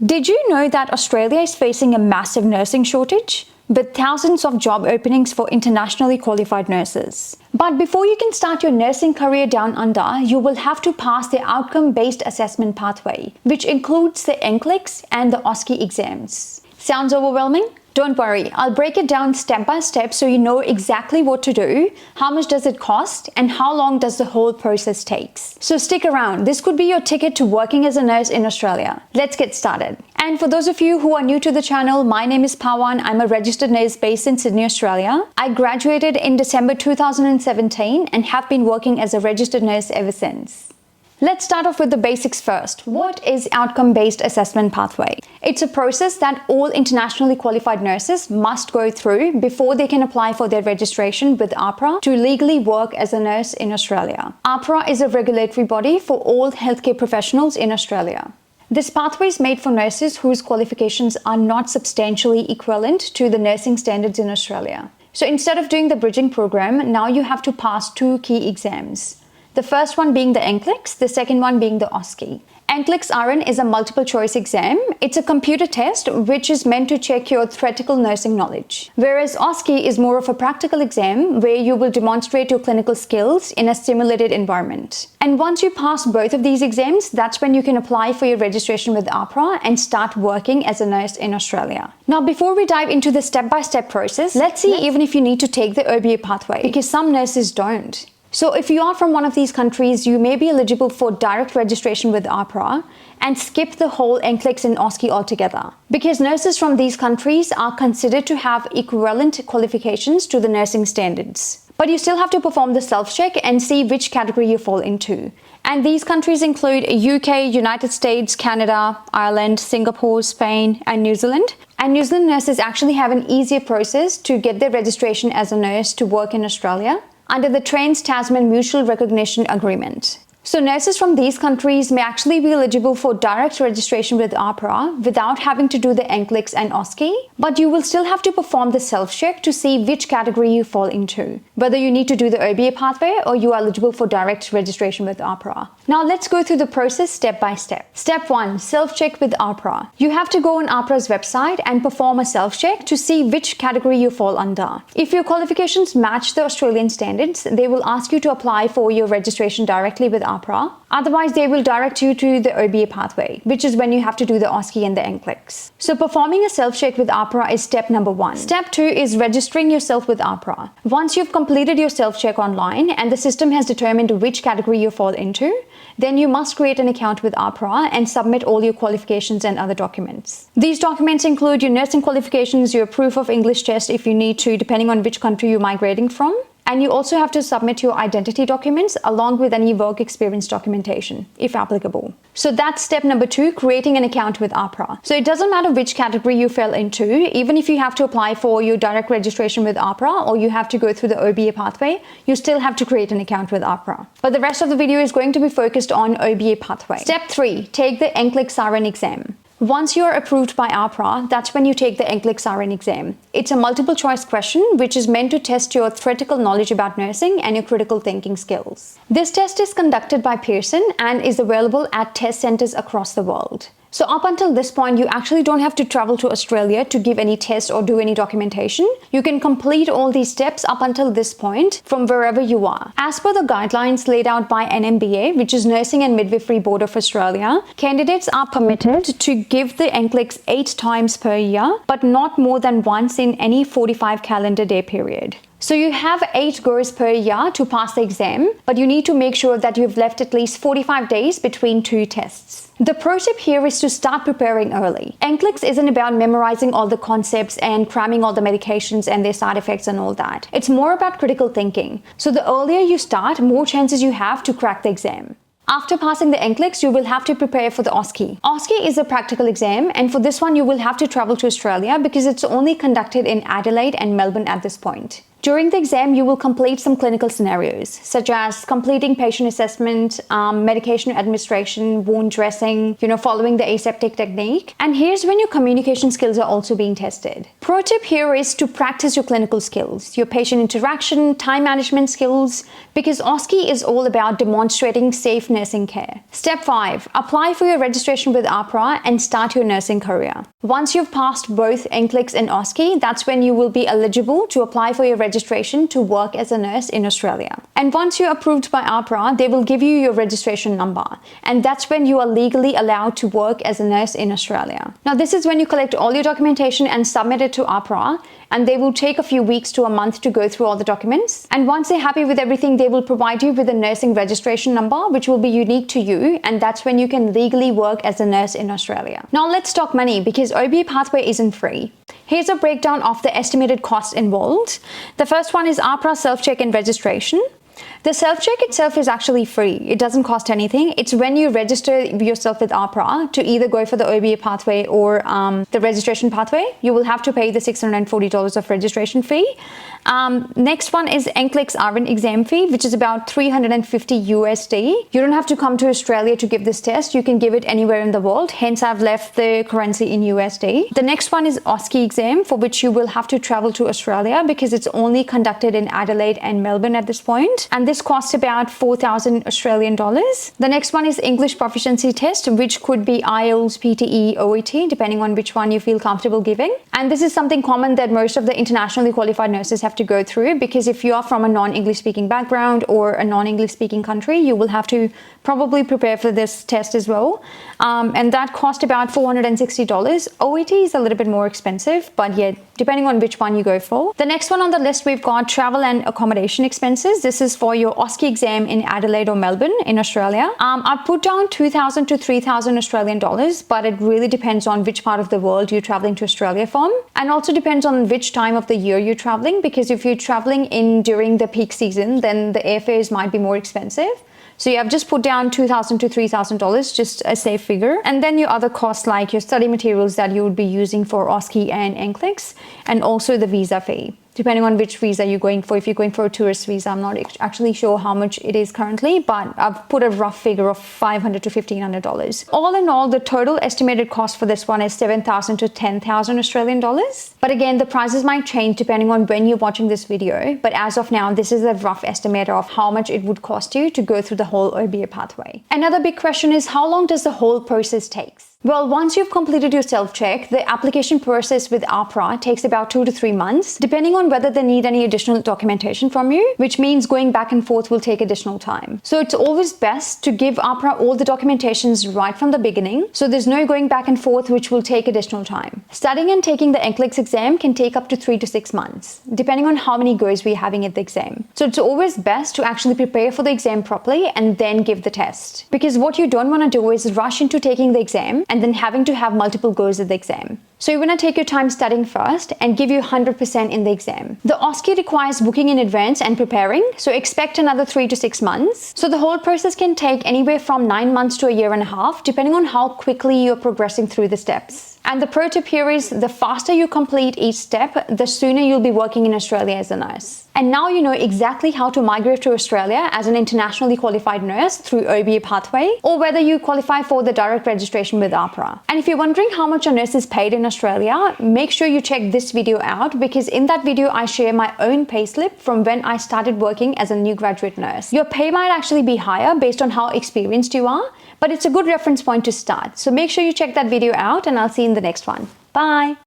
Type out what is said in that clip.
Did you know that Australia is facing a massive nursing shortage, with thousands of job openings for internationally qualified nurses? But before you can start your nursing career down under, you will have to pass the outcome-based assessment pathway, which includes the NCLEX and the OSCE exams. Sounds overwhelming? Don't worry, I'll break it down step by step so you know exactly what to do, how much does it cost, and how long does the whole process take. So stick around, this could be your ticket to working as a nurse in Australia. Let's get started. And for those of you who are new to the channel, my name is Pawan. I'm a registered nurse based in Sydney, Australia. I graduated in December 2017 and have been working as a registered nurse ever since. Let's start off with the basics first. What is outcome-based assessment pathway? It's a process that all internationally qualified nurses must go through before they can apply for their registration with AHPRA to legally work as a nurse in Australia. AHPRA is a regulatory body for all healthcare professionals in Australia. This pathway is made for nurses whose qualifications are not substantially equivalent to the nursing standards in Australia. So instead of doing the bridging program, now you have to pass two key exams. The first one being the NCLEX, the second one being the OSCE. NCLEX RN is a multiple choice exam. It's a computer test which is meant to check your theoretical nursing knowledge. Whereas OSCE is more of a practical exam where you will demonstrate your clinical skills in a simulated environment. And once you pass both of these exams, that's when you can apply for your registration with AHPRA and start working as a nurse in Australia. Now, before we dive into the step-by-step process, let's see even if you need to take the OBA pathway, because some nurses don't. So if you are from one of these countries, you may be eligible for direct registration with AHPRA and skip the whole NCLEX and OSCE altogether, because nurses from these countries are considered to have equivalent qualifications to the nursing standards. But you still have to perform the self-check and see which category you fall into. And these countries include UK, United States, Canada, Ireland, Singapore, Spain, and New Zealand. And New Zealand nurses actually have an easier process to get their registration as a nurse to work in Australia under the Trans-Tasman Mutual Recognition Agreement. So nurses from these countries may actually be eligible for direct registration with AHPRA without having to do the NCLEX and OSCE, but you will still have to perform the self-check to see which category you fall into, whether you need to do the OBA pathway or you are eligible for direct registration with AHPRA. Now let's go through the process step by step. Step 1. Self-check with AHPRA. You have to go on AHPRA's website and perform a self-check to see which category you fall under. If your qualifications match the Australian standards, they will ask you to apply for your registration directly with AHPRA. Otherwise, they will direct you to the OBA pathway, which is when you have to do the OSCE and the NCLEX. So performing a self-check with AHPRA is step number 1. Step 2 is registering yourself with AHPRA. Once you've completed your self-check online and the system has determined which category you fall into, then you must create an account with AHPRA and submit all your qualifications and other documents. These documents include your nursing qualifications, your proof of English test if you need to, depending on which country you're migrating from. And you also have to submit your identity documents along with any work experience documentation, if applicable. So that's step number 2, creating an account with AHPRA. So it doesn't matter which category you fell into, even if you have to apply for your direct registration with AHPRA or you have to go through the OBA pathway, you still have to create an account with AHPRA. But the rest of the video is going to be focused on OBA pathway. Step 3, take the NCLEX RN exam. Once you are approved by AHPRA, that's when you take the NCLEX RN exam. It's a multiple choice question which is meant to test your theoretical knowledge about nursing and your critical thinking skills. This test is conducted by Pearson and is available at test centers across the world. So up until this point, you actually don't have to travel to Australia to give any test or do any documentation. You can complete all these steps up until this point from wherever you are. As per the guidelines laid out by NMBA, which is Nursing and Midwifery Board of Australia, candidates are permitted to give the NCLEX 8 times per year, but not more than once in any 45 calendar day period. So you have 8 goes per year to pass the exam, but you need to make sure that you've left at least 45 days between 2 tests. The pro tip here is to start preparing early. NCLEX isn't about memorizing all the concepts and cramming all the medications and their side effects and all that. It's more about critical thinking. So the earlier you start, more chances you have to crack the exam. After passing the NCLEX, you will have to prepare for the OSCE. OSCE is a practical exam, and for this one you will have to travel to Australia because it's only conducted in Adelaide and Melbourne at this point. During the exam, you will complete some clinical scenarios, such as completing patient assessment, medication administration, wound dressing, following the aseptic technique. And here's when your communication skills are also being tested. Pro tip here is to practice your clinical skills, your patient interaction, time management skills, because OSCE is all about demonstrating safe nursing care. Step 5. Apply for your registration with AHPRA and start your nursing career. Once you've passed both NCLEX and OSCE, that's when you will be eligible to apply for your registration to work as a nurse in Australia. And once you're approved by AHPRA, they will give you your registration number. And that's when you are legally allowed to work as a nurse in Australia. Now, this is when you collect all your documentation and submit it to AHPRA. And they will take a few weeks to a month to go through all the documents. And once they're happy with everything, they will provide you with a nursing registration number, which will be unique to you. And that's when you can legally work as a nurse in Australia. Now let's talk money, because OBA pathway isn't free. Here's a breakdown of the estimated costs involved. The first one is AHPRA self-check and registration. The self-check itself is actually free. It doesn't cost anything. It's when you register yourself with AHPRA to either go for the OBA pathway or the registration pathway, you will have to pay the $640 of registration fee. Next one is NCLEX RN exam fee, which is about $350 USD. You don't have to come to Australia to give this test. You can give it anywhere in the world. Hence, I've left the currency in USD. The next one is OSCE exam, for which you will have to travel to Australia because it's only conducted in Adelaide and Melbourne at this point. And this costs about 4,000 Australian dollars. The next one is English proficiency test, which could be IELTS, PTE, OET, depending on which one you feel comfortable giving. And this is something common that most of the internationally qualified nurses have to go through, because if you are from a non-English speaking background or a non-English speaking country, you will have to probably prepare for this test as well. And that cost about $460. OET is a little bit more expensive, but yeah, depending on which one you go for. The next one on the list, we've got travel and accommodation expenses. This is for your OSCE exam in Adelaide or Melbourne in Australia. I've put down 2,000 to 3,000 Australian dollars, but it really depends on which part of the world you're traveling to Australia from. And also depends on which time of the year you're traveling, because if you're traveling in during the peak season, then the airfares might be more expensive. So yeah, I've just put down $2,000 to $3,000, just a safe figure. And then your other costs, like your study materials that you would be using for OSCE and NCLEX, and also the visa fee, depending on which visa you're going for. If you're going for a tourist visa, I'm not actually sure how much it is currently, but I've put a rough figure of $500 to $1,500. All in all, the total estimated cost for this one is 7,000 to 10,000 Australian dollars. But again, the prices might change depending on when you're watching this video. But as of now, this is a rough estimate of how much it would cost you to go through the whole OBA pathway. Another big question is, how long does the whole process take? Well, once you've completed your self-check, the application process with AHPRA takes about 2 to 3 months, depending on whether they need any additional documentation from you, which means going back and forth will take additional time. So it's always best to give AHPRA all the documentations right from the beginning, so there's no going back and forth, which will take additional time. Studying and taking the NCLEX exam can take up to 3 to 6 months, depending on how many goes we're having at the exam. So it's always best to actually prepare for the exam properly and then give the test. Because what you don't want to do is rush into taking the exam and then having to have multiple goes at the exam. So you want to take your time studying first and give you 100% in the exam. The OSCE requires booking in advance and preparing, so expect another 3 to 6 months. So the whole process can take anywhere from 9 months to a year and a half, depending on how quickly you're progressing through the steps. And the pro tip here is, the faster you complete each step, the sooner you'll be working in Australia as a nurse. And now you know exactly how to migrate to Australia as an internationally qualified nurse through OBA pathway, or whether you qualify for the direct registration with AHPRA. And if you're wondering how much a nurse is paid in Australia, make sure you check this video out, because in that video I share my own payslip from when I started working as a new graduate nurse. Your pay might actually be higher based on how experienced you are, but it's a good reference point to start. So make sure you check that video out, and I'll see you in the next one. Bye!